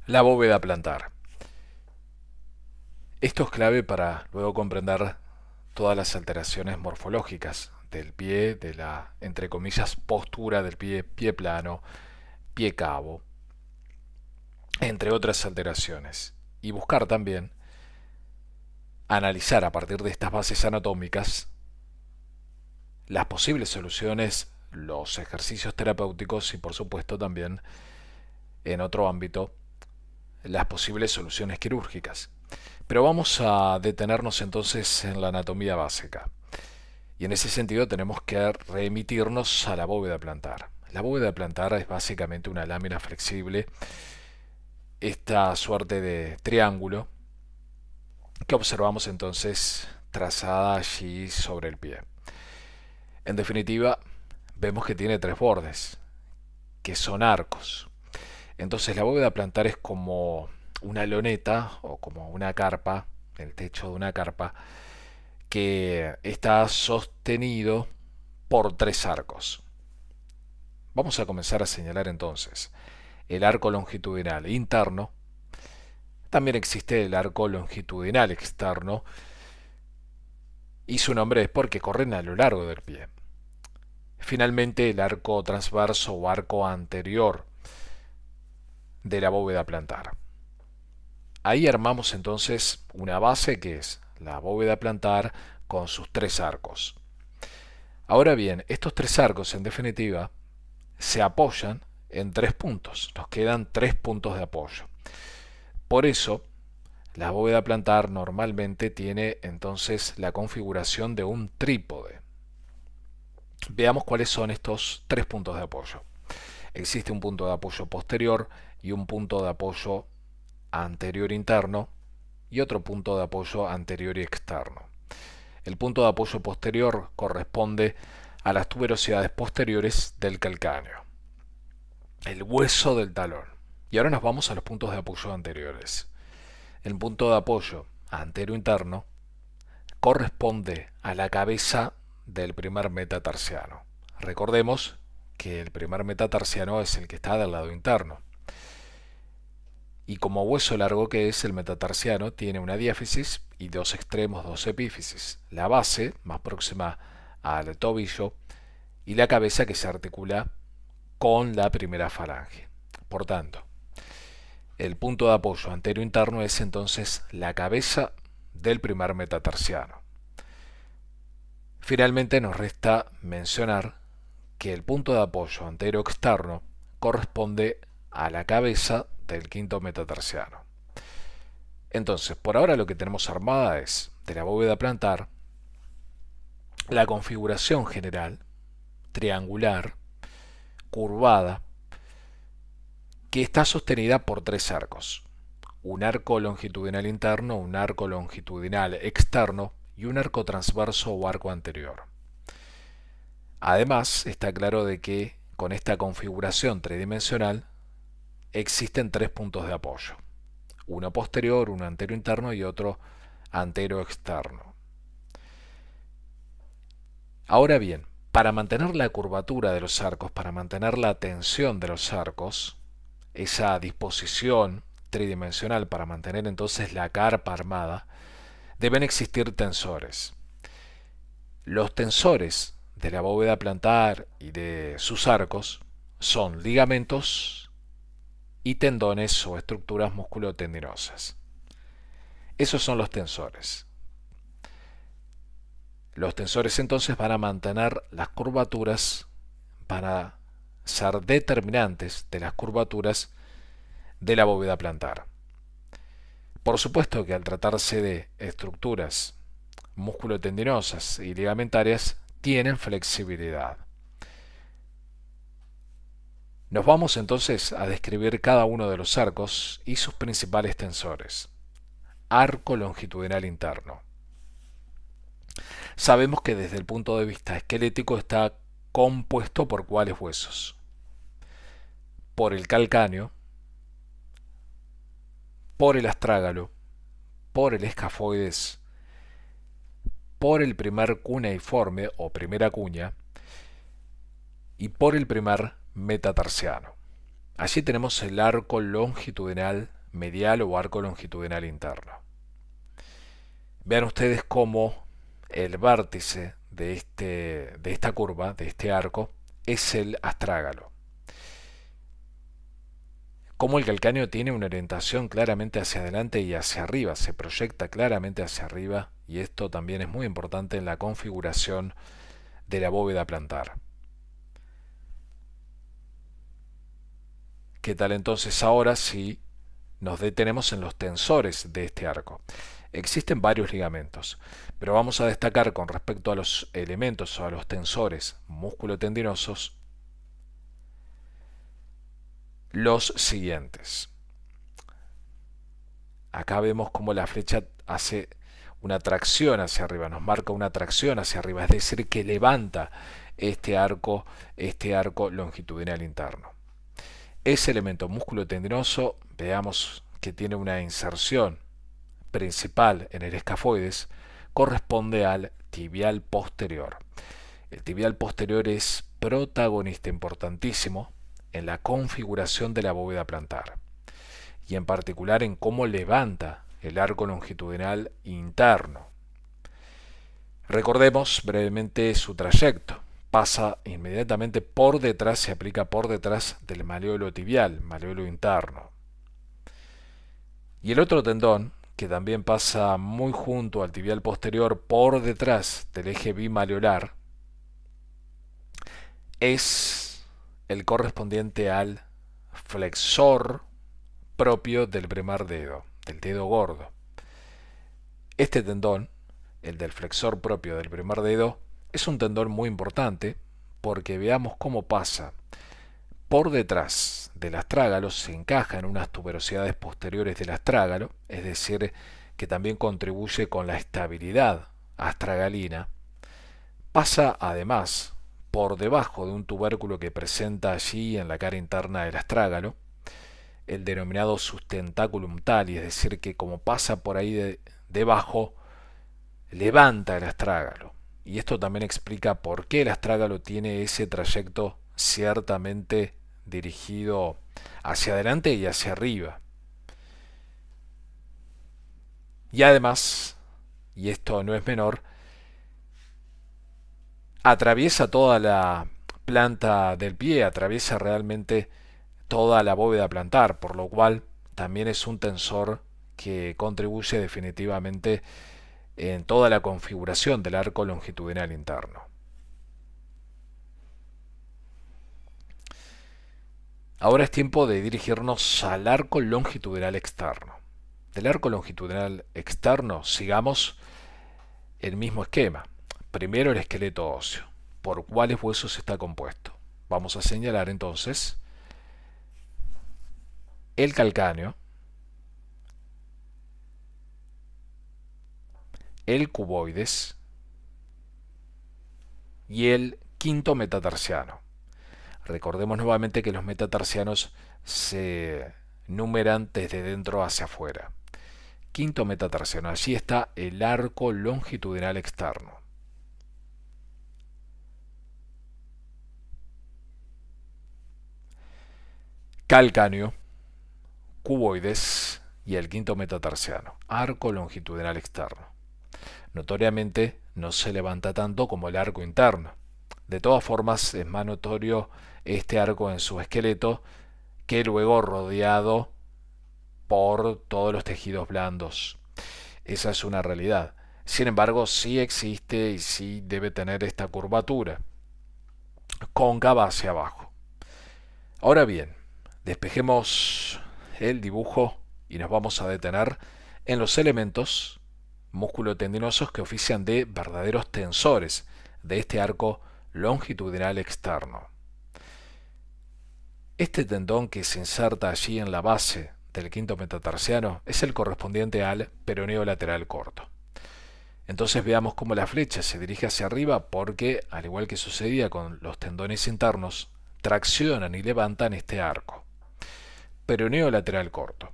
La bóveda plantar. Esto es clave para luego comprender todas las alteraciones morfológicas del pie, de la, entre comillas, postura del pie, pie plano, pie cabo, entre otras alteraciones. Y buscar también, analizar a partir de estas bases anatómicas las posibles soluciones, los ejercicios terapéuticos y por supuesto también en otro ámbito las posibles soluciones quirúrgicas. Pero vamos a detenernos entonces en la anatomía básica. Y en ese sentido tenemos que remitirnos a la bóveda plantar. La bóveda plantar es básicamente una lámina flexible, esta suerte de triángulo que observamos entonces trazada allí sobre el pie. En definitiva, vemos que tiene tres bordes, que son arcos. Entonces la bóveda plantar es como una loneta o como una carpa, el techo de una carpa, que está sostenido por tres arcos. Vamos a comenzar a señalar entonces el arco longitudinal interno. También existe el arco longitudinal externo y su nombre es porque corren a lo largo del pie. Finalmente el arco transverso o arco anterior de la bóveda plantar. Ahí armamos entonces una base que es la bóveda plantar con sus tres arcos. Ahora bien, estos tres arcos en definitiva se apoyan en tres puntos. Nos quedan tres puntos de apoyo. Por eso, la bóveda plantar normalmente tiene entonces la configuración de un trípode. Veamos cuáles son estos tres puntos de apoyo. Existe un punto de apoyo posterior y un punto de apoyo anterior interno y otro punto de apoyo anterior y externo. El punto de apoyo posterior corresponde a las tuberosidades posteriores del calcáneo, el hueso del talón. Y ahora nos vamos a los puntos de apoyo anteriores. El punto de apoyo antero interno corresponde a la cabeza del primer metatarsiano. Recordemos que el primer metatarsiano es el que está del lado interno. Y como hueso largo que es, el metatarsiano tiene una diáfisis y dos extremos, dos epífisis. La base, más próxima al tobillo, y la cabeza que se articula con la primera falange. Por tanto, el punto de apoyo antero interno es entonces la cabeza del primer metatarsiano. Finalmente nos resta mencionar que el punto de apoyo antero externo corresponde a la cabeza del quinto metatarsiano. Entonces, por ahora lo que tenemos armada es de la bóveda plantar la configuración general, triangular, curvada, que está sostenida por tres arcos. Un arco longitudinal interno, un arco longitudinal externo y un arco transverso o arco anterior. Además, está claro de que con esta configuración tridimensional existen tres puntos de apoyo. Uno posterior, uno antero interno y otro antero externo. Ahora bien, para mantener la curvatura de los arcos, para mantener la tensión de los arcos, esa disposición tridimensional para mantener entonces la carpa armada, deben existir tensores. Los tensores de la bóveda plantar y de sus arcos son ligamentos y tendones o estructuras musculotendinosas. Esos son los tensores. Los tensores entonces van a mantener las curvaturas, van a ser determinantes de las curvaturas de la bóveda plantar. Por supuesto que al tratarse de estructuras musculotendinosas y ligamentarias, tienen flexibilidad. Nos vamos entonces a describir cada uno de los arcos y sus principales tensores. Arco longitudinal interno. Sabemos que desde el punto de vista esquelético está compuesto por cuáles huesos. Por el calcáneo, por el astrágalo, por el escafoides, por el primer cuneiforme o primera cuña y por el primer metatarsiano. Allí tenemos el arco longitudinal medial o arco longitudinal interno. Vean ustedes cómo el vértice de esta curva, de este arco, es el astrágalo. Cómo el calcáneo tiene una orientación claramente hacia adelante y hacia arriba, se proyecta claramente hacia arriba, y esto también es muy importante en la configuración de la bóveda plantar. ¿Qué tal entonces ahora si nos detenemos en los tensores de este arco? Existen varios ligamentos, pero vamos a destacar con respecto a los elementos o a los tensores músculo-tendinosos los siguientes. Acá vemos cómo la flecha hace una tracción hacia arriba, nos marca una tracción hacia arriba, es decir, que levanta este arco longitudinal interno. Ese elemento músculo-tendinoso, veamos que tiene una inserción principal en el escafoides, corresponde al tibial posterior. El tibial posterior es protagonista importantísimo en la configuración de la bóveda plantar, y en particular en cómo levanta el arco longitudinal interno. Recordemos brevemente su trayecto. Pasa inmediatamente por detrás, se aplica por detrás del maleolo tibial, maleolo interno. Y el otro tendón, que también pasa muy junto al tibial posterior por detrás del eje bimaleolar, es el correspondiente al flexor propio del primer dedo, del dedo gordo. Este tendón, el del flexor propio del primer dedo, es un tendón muy importante porque veamos cómo pasa por detrás del astrágalo, se encaja en unas tuberosidades posteriores del astrágalo, es decir, que también contribuye con la estabilidad astragalina. Pasa además por debajo de un tubérculo que presenta allí en la cara interna del astrágalo, el denominado sustentaculum tali, es decir, que como pasa por ahí debajo, levanta el astrágalo. Y esto también explica por qué el astrágalo tiene ese trayecto ciertamente dirigido hacia adelante y hacia arriba. Y además, y esto no es menor, atraviesa toda la planta del pie, atraviesa realmente toda la bóveda plantar, por lo cual también es un tensor que contribuye definitivamente en toda la configuración del arco longitudinal interno. Ahora es tiempo de dirigirnos al arco longitudinal externo. Del arco longitudinal externo sigamos el mismo esquema. Primero el esqueleto óseo. ¿Por cuáles huesos está compuesto? Vamos a señalar entonces el calcáneo, el cuboides y el quinto metatarsiano. Recordemos nuevamente que los metatarsianos se numeran desde dentro hacia afuera. Quinto metatarsiano, allí está el arco longitudinal externo. Calcáneo, cuboides y el quinto metatarsiano, arco longitudinal externo. Notoriamente no se levanta tanto como el arco interno. De todas formas es más notorio este arco en su esqueleto, que luego rodeado por todos los tejidos blandos. Esa es una realidad. Sin embargo, sí existe y sí debe tener esta curvatura cóncava hacia abajo. Ahora bien, despejemos el dibujo y nos vamos a detener en los elementos músculo-tendinosos que ofician de verdaderos tensores de este arco longitudinal externo. Este tendón que se inserta allí en la base del quinto metatarsiano es el correspondiente al peroneo lateral corto. Entonces veamos cómo la flecha se dirige hacia arriba porque, al igual que sucedía con los tendones internos, traccionan y levantan este arco. Peroneo lateral corto.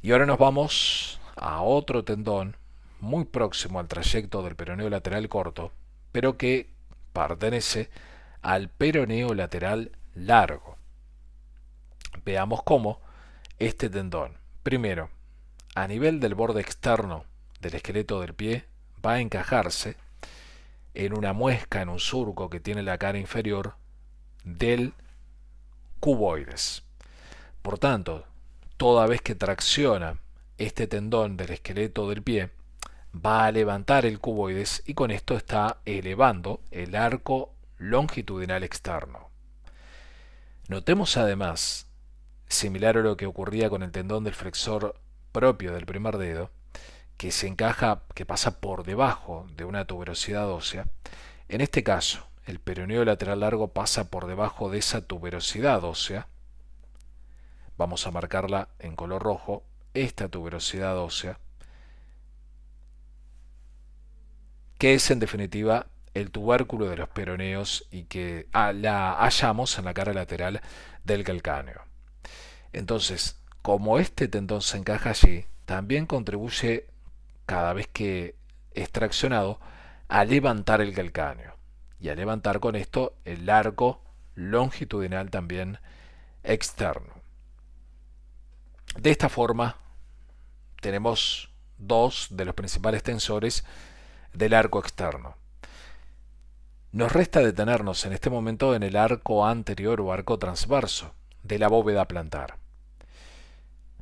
Y ahora nos vamos a otro tendón muy próximo al trayecto del peroneo lateral corto, pero que pertenece al peroneo lateral largo. Veamos cómo este tendón, Primero, a nivel del borde externo del esqueleto del pie va a encajarse en una muesca, en un surco que tiene la cara inferior del cuboides. Por tanto, toda vez que tracciona este tendón del esqueleto del pie, va a levantar el cuboides y con esto está elevando el arco longitudinal externo. Notemos además, similar a lo que ocurría con el tendón del flexor propio del primer dedo, que se encaja, que pasa por debajo de una tuberosidad ósea. En este caso, el peroneo lateral largo pasa por debajo de esa tuberosidad ósea. Vamos a marcarla en color rojo, esta tuberosidad ósea, que es en definitiva el tubérculo de los peroneos y que la hallamos en la cara lateral del calcáneo. Entonces, como este tendón se encaja allí, también contribuye, cada vez que es traccionado, a levantar el calcáneo y a levantar con esto el arco longitudinal también externo. De esta forma tenemos dos de los principales tensores del arco externo. Nos resta detenernos en este momento en el arco anterior o arco transverso de la bóveda plantar.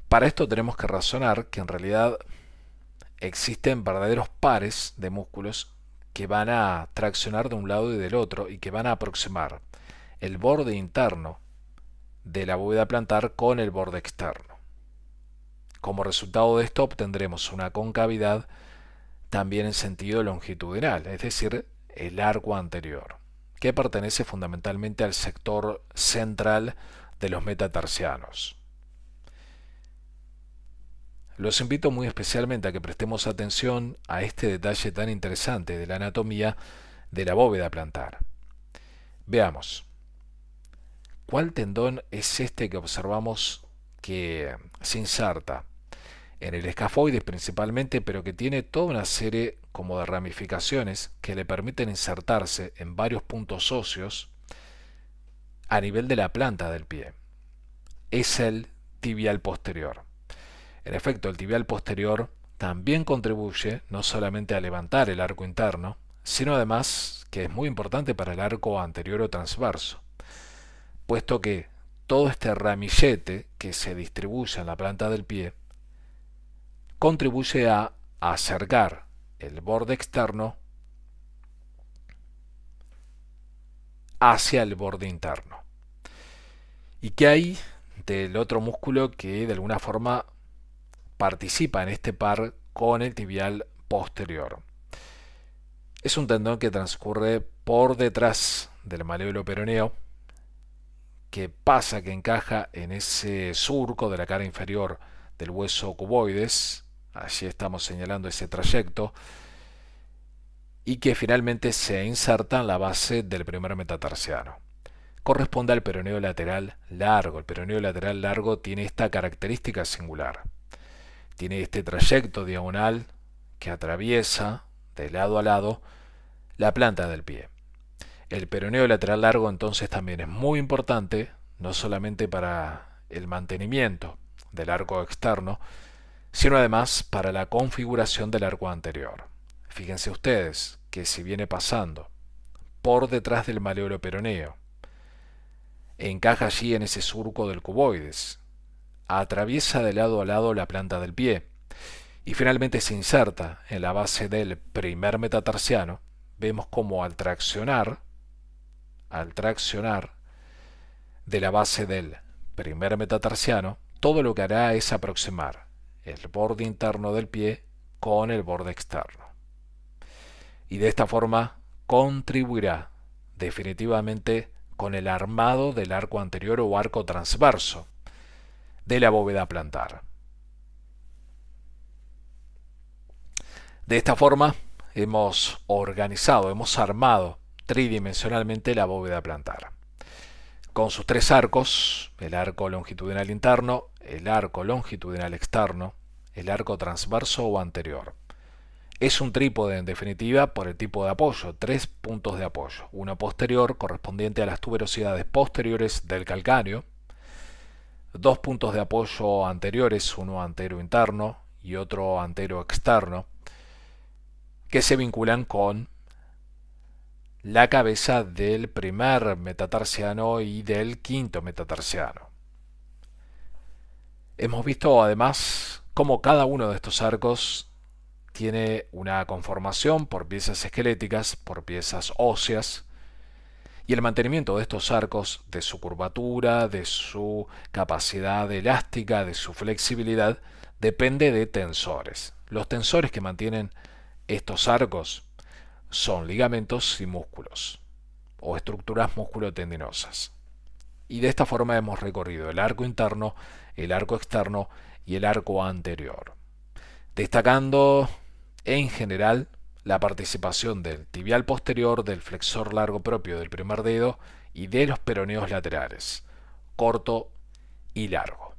Para esto tenemos que razonar que en realidad existen verdaderos pares de músculos que van a traccionar de un lado y del otro y que van a aproximar el borde interno de la bóveda plantar con el borde externo. Como resultado de esto obtendremos una concavidad también en sentido longitudinal, es decir, el arco anterior, que pertenece fundamentalmente al sector central de los metatarsianos. Los invito muy especialmente a que prestemos atención a este detalle tan interesante de la anatomía de la bóveda plantar. Veamos, ¿cuál tendón es este que observamos que se inserta en el escafoides principalmente, pero que tiene toda una serie como de ramificaciones que le permiten insertarse en varios puntos óseos a nivel de la planta del pie? Es el tibial posterior. En efecto, el tibial posterior también contribuye no solamente a levantar el arco interno, sino además que es muy importante para el arco anterior o transverso, puesto que todo este ramillete que se distribuye en la planta del pie contribuye a acercar el borde externo hacia el borde interno. ¿Y qué hay del otro músculo que de alguna forma participa en este par con el tibial posterior? Es un tendón que transcurre por detrás del maléolo peroneo, que pasa, que encaja en ese surco de la cara inferior del hueso cuboides. Allí estamos señalando ese trayecto, y que finalmente se inserta en la base del primer metatarsiano. Corresponde al peroneo lateral largo. El peroneo lateral largo tiene esta característica singular. Tiene este trayecto diagonal que atraviesa de lado a lado la planta del pie. El peroneo lateral largo entonces también es muy importante, no solamente para el mantenimiento del arco externo, sino además para la configuración del arco anterior. Fíjense ustedes que si viene pasando por detrás del maléolo peroneo, encaja allí en ese surco del cuboides, atraviesa de lado a lado la planta del pie y finalmente se inserta en la base del primer metatarsiano, vemos como al traccionar de la base del primer metatarsiano, todo lo que hará es aproximar el borde interno del pie con el borde externo. Y de esta forma contribuirá definitivamente con el armado del arco anterior o arco transverso de la bóveda plantar. De esta forma hemos organizado, hemos armado tridimensionalmente la bóveda plantar, con sus tres arcos: el arco longitudinal interno, el arco longitudinal externo, el arco transverso o anterior. Es un trípode en definitiva por el tipo de apoyo, tres puntos de apoyo, uno posterior correspondiente a las tuberosidades posteriores del calcáneo, dos puntos de apoyo anteriores, uno antero interno y otro antero externo, que se vinculan con la cabeza del primer metatarsiano y del quinto metatarsiano. Hemos visto además cómo cada uno de estos arcos tiene una conformación por piezas esqueléticas, por piezas óseas, y el mantenimiento de estos arcos, de su curvatura, de su capacidad elástica, de su flexibilidad, depende de tensores. Los tensores que mantienen estos arcos son ligamentos y músculos, o estructuras musculotendinosas. Y de esta forma hemos recorrido el arco interno, el arco externo y el arco anterior, destacando en general la participación del tibial posterior, del flexor largo propio del primer dedo y de los peroneos laterales, corto y largo.